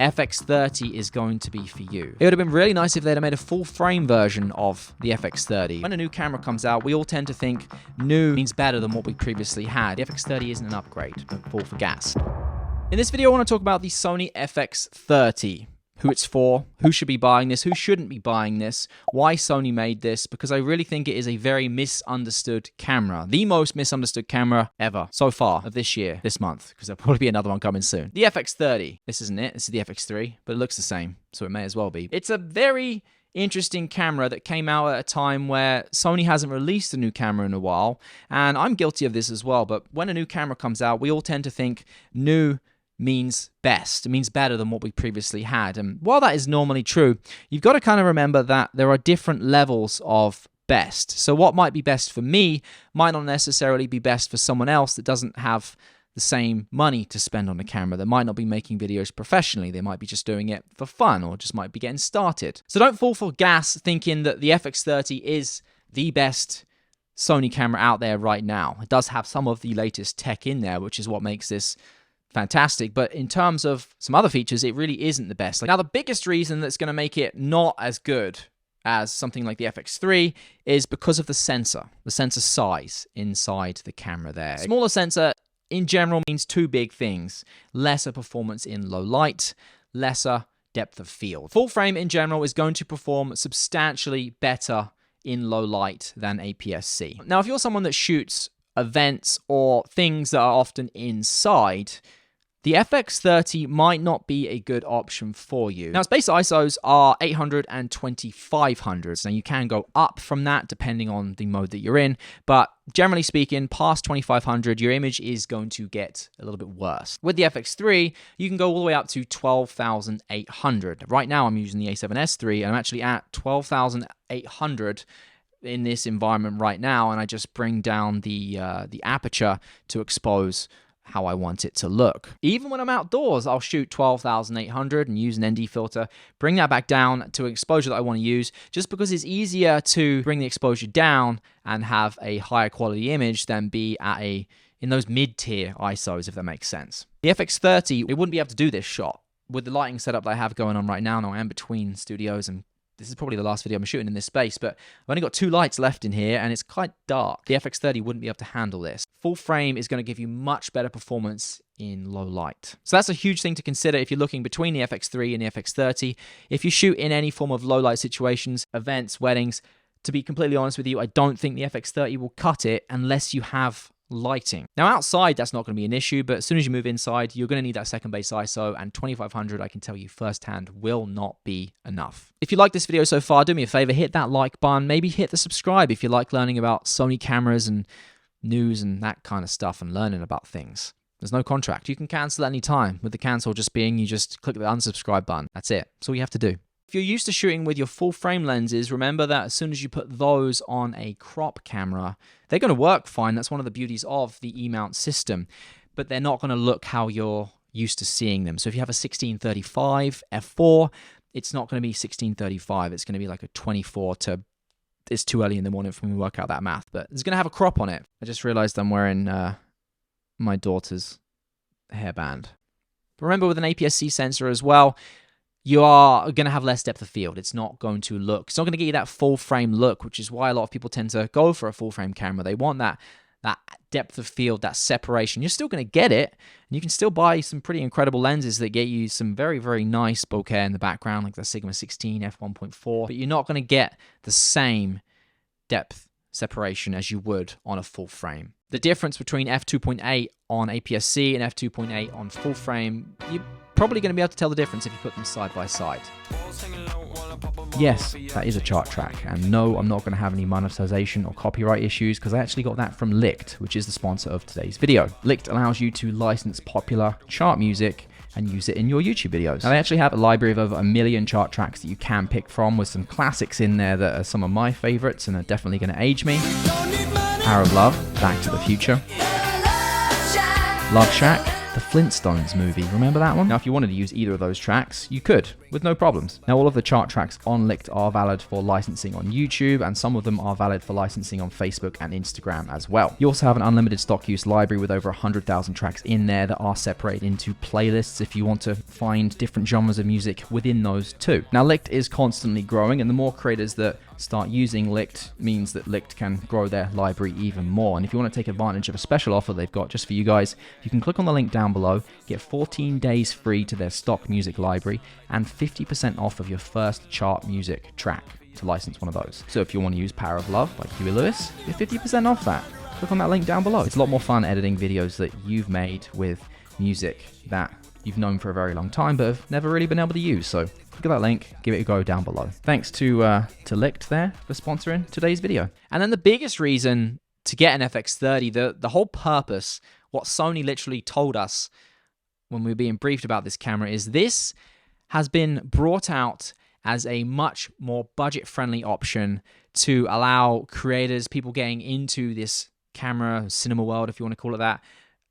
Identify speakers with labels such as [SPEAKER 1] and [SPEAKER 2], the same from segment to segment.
[SPEAKER 1] FX30 is going to be for you. It would have been really nice if they'd have made a full frame version of the FX30. When a new camera comes out, we all tend to think new means better than what we previously had. The FX30 isn't an upgrade, don't fall for gas. In this video, I want to talk about the Sony FX30. Who it's for, who should be buying this, who shouldn't be buying this, why Sony made this, because I really think it is a very misunderstood camera. The most misunderstood camera ever so far of this year, this month, because there'll probably be another one coming soon. The FX30. This isn't it, this is the FX3, but it looks the same, so it may as well be. It's a very interesting camera that came out at a time where Sony hasn't released a new camera in a while, and I'm guilty of this as well, but when a new camera comes out, we all tend to think new means best. It means better than what we previously had. And while that is normally true, you've got to kind of remember that there are different levels of best. So what might be best for me might not necessarily be best for someone else that doesn't have the same money to spend on a camera, that might not be making videos professionally. They might be just doing it for fun or just might be getting started. So don't fall for gas thinking that the FX30 is the best Sony camera out there right now. It does have some of the latest tech in there, which is what makes this fantastic, but in terms of some other features, it really isn't the best. Now, the biggest reason that's going to make it not as good as something like the FX3 is because of the sensor size inside the camera there. Smaller sensor in general means two big things: lesser performance in low light, lesser depth of field. Full frame in general is going to perform substantially better in low light than APS-C. Now, if you're someone that shoots events or things that are often inside, the FX30 might not be a good option for you. Now, its base ISOs are 800 and 2500. Now, you can go up from that depending on the mode that you're in, but generally speaking, past 2500, your image is going to get a little bit worse. With the FX3, you can go all the way up to 12,800. Right now, I'm using the A7S III, and I'm actually at 12,800 in this environment right now, and I just bring down the aperture to expose how I want it to look. Even when I'm outdoors, I'll shoot 12,800 and use an ND filter, bring that back down to exposure that I want to use, just because it's easier to bring the exposure down and have a higher quality image than be at in those mid-tier ISOs, if that makes sense. The FX30, it wouldn't be able to do this shot. With the lighting setup that I have going on right now, I am between studios, and this is probably the last video I'm shooting in this space, but I've only got 2 lights left in here, and it's quite dark. The FX30 wouldn't be able to handle this. Full frame is going to give you much better performance in low light. So that's a huge thing to consider if you're looking between the FX3 and the FX30. If you shoot in any form of low light situations, events, weddings, to be completely honest with you, I don't think the FX30 will cut it unless you have lighting. Now, outside, that's not going to be an issue, but as soon as you move inside, you're going to need that second base ISO, and 2500, I can tell you firsthand, will not be enough. If you like this video so far, do me a favor, hit that like button, maybe hit the subscribe if you like learning about Sony cameras and news and that kind of stuff and learning about things. There's no contract. You can cancel at any time, with the cancel just being you just click the unsubscribe button. That's it. That's all you have to do. If you're used to shooting with your full frame lenses, remember that as soon as you put those on a crop camera, they're going to work fine. That's one of the beauties of the E-mount system, but they're not going to look how you're used to seeing them. So if you have a 1635 f4, it's not going to be 1635. It's going to be like a 24 to, it's too early in the morning for me to work out that math, but it's going to have a crop on it. I just realized I'm wearing my daughter's hairband. But remember, with an APS-C sensor as well, you are going to have less depth of field. It's not going to get you that full frame look, which is why a lot of people tend to go for a full frame camera. They want that depth of field, that separation. You're still going to get it, and you can still buy some pretty incredible lenses that get you some very, very nice bokeh in the background, like the Sigma 16 f1.4, but you're not going to get the same depth separation as you would on a full frame. The difference between f2.8 on APS-C and f2.8 on full frame, you're probably going to be able to tell the difference if you put them side by side. Yes, that is a chart track, and no, I'm not going to have any monetization or copyright issues because I actually got that from Licked, which is the sponsor of today's video. Licked allows you to license popular chart music and use it in your YouTube videos. Now, they actually have a library of over 1 million chart tracks that you can pick from, with some classics in there that are some of my favorites and are definitely going to age me. Power of Love, Back to the Future, Love Shack, the Flintstones movie. Remember that one? Now, if you wanted to use either of those tracks, you could, with no problems. Now, all of the chart tracks on Licht are valid for licensing on YouTube, and some of them are valid for licensing on Facebook and Instagram as well. You also have an unlimited stock use library with over 100,000 tracks in there that are separated into playlists if you want to find different genres of music within those too. Now, Licht is constantly growing, and the more creators that start using Licht means that Licht can grow their library even more. And if you want to take advantage of a special offer they've got just for you guys, you can click on the link down below, get 14 days free to their stock music library, and 50% off of your first chart music track to license one of those. So if you want to use Power of Love by Huey Lewis, get 50% off that. Click on that link down below. It's a lot more fun editing videos that you've made with music that you've known for a very long time but have never really been able to use. So click at that link, give it a go down below. Thanks to Licht there for sponsoring today's video. And then the biggest reason to get an FX30, the whole purpose, what Sony literally told us when we were being briefed about this camera, is this has been brought out as a much more budget-friendly option to allow creators, people getting into this camera, cinema world, if you want to call it that,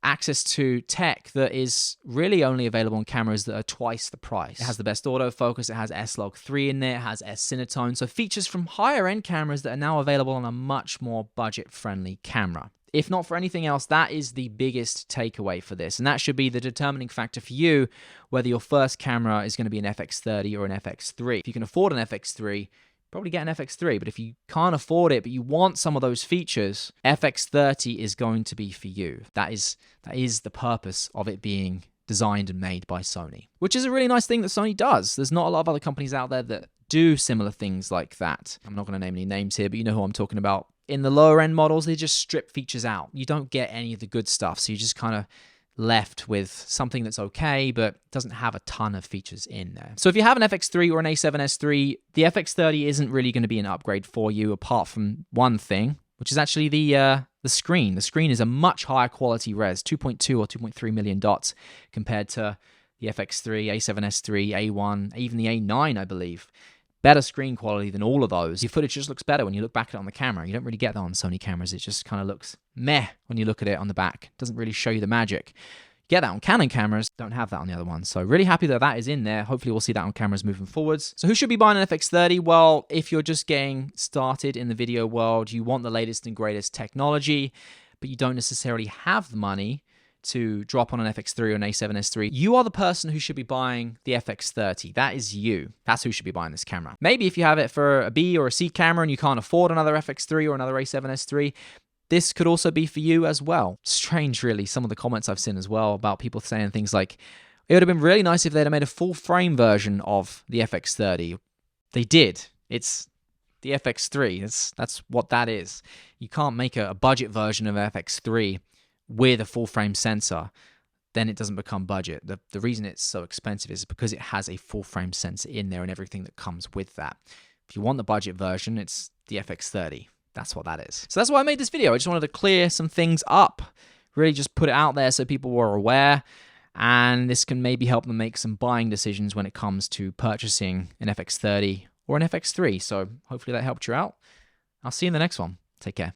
[SPEAKER 1] access to tech that is really only available on cameras that are twice the price. It has the best autofocus, it has S-Log3 in there, it has S-Cinetone, so features from higher-end cameras that are now available on a much more budget-friendly camera. If not for anything else, that is the biggest takeaway for this, and that should be the determining factor for you whether your first camera is going to be an FX30 or an FX3. If you can afford an FX3, probably get an FX3, but if you can't afford it, but you want some of those features, FX30 is going to be for you. That is the purpose of it being designed and made by Sony, which is a really nice thing that Sony does. There's not a lot of other companies out there that do similar things like that. I'm not going to name any names here, but you know who I'm talking about. In the lower end models, they just strip features out. You don't get any of the good stuff, so you just kind of left with something that's okay, but doesn't have a ton of features in there. So if you have an FX3 or an A7S3, the FX30 isn't really going to be an upgrade for you, apart from one thing, which is actually the screen. The screen is a much higher quality res, 2.2 or 2.3 million dots, compared to the FX3, A7S3, A1, even the A9, I believe. Better screen quality than all of those. Your footage just looks better when you look back at it on the camera. You don't really get that on Sony cameras. It just kind of looks meh when you look at it on the back. It doesn't really show you the magic. You get that on Canon cameras, don't have that on the other ones. So really happy that that is in there. Hopefully we'll see that on cameras moving forwards. So who should be buying an FX30? Well, if you're just getting started in the video world, you want the latest and greatest technology, but you don't necessarily have the money to drop on an FX3 or an A7S3, you are the person who should be buying the FX30. That is you. That's who should be buying this camera. Maybe if you have it for a B or a C camera and you can't afford another FX3 or another A7S3, this could also be for you as well. Strange, really, some of the comments I've seen as well about people saying things like, it would have been really nice if they'd have made a full frame version of the FX30. They did. It's the FX3. That's what that is. You can't make a budget version of FX3 with a full frame sensor, then it doesn't become budget. The reason it's so expensive is because it has a full frame sensor in there and everything that comes with that. If you want the budget version, it's the FX30. That's what that is. So that's why I made this video. I just wanted to clear some things up, really just put it out there so people were aware, and this can maybe help them make some buying decisions when it comes to purchasing an FX30 or an FX3. So hopefully that helped you out. I'll see you in the next one. Take care.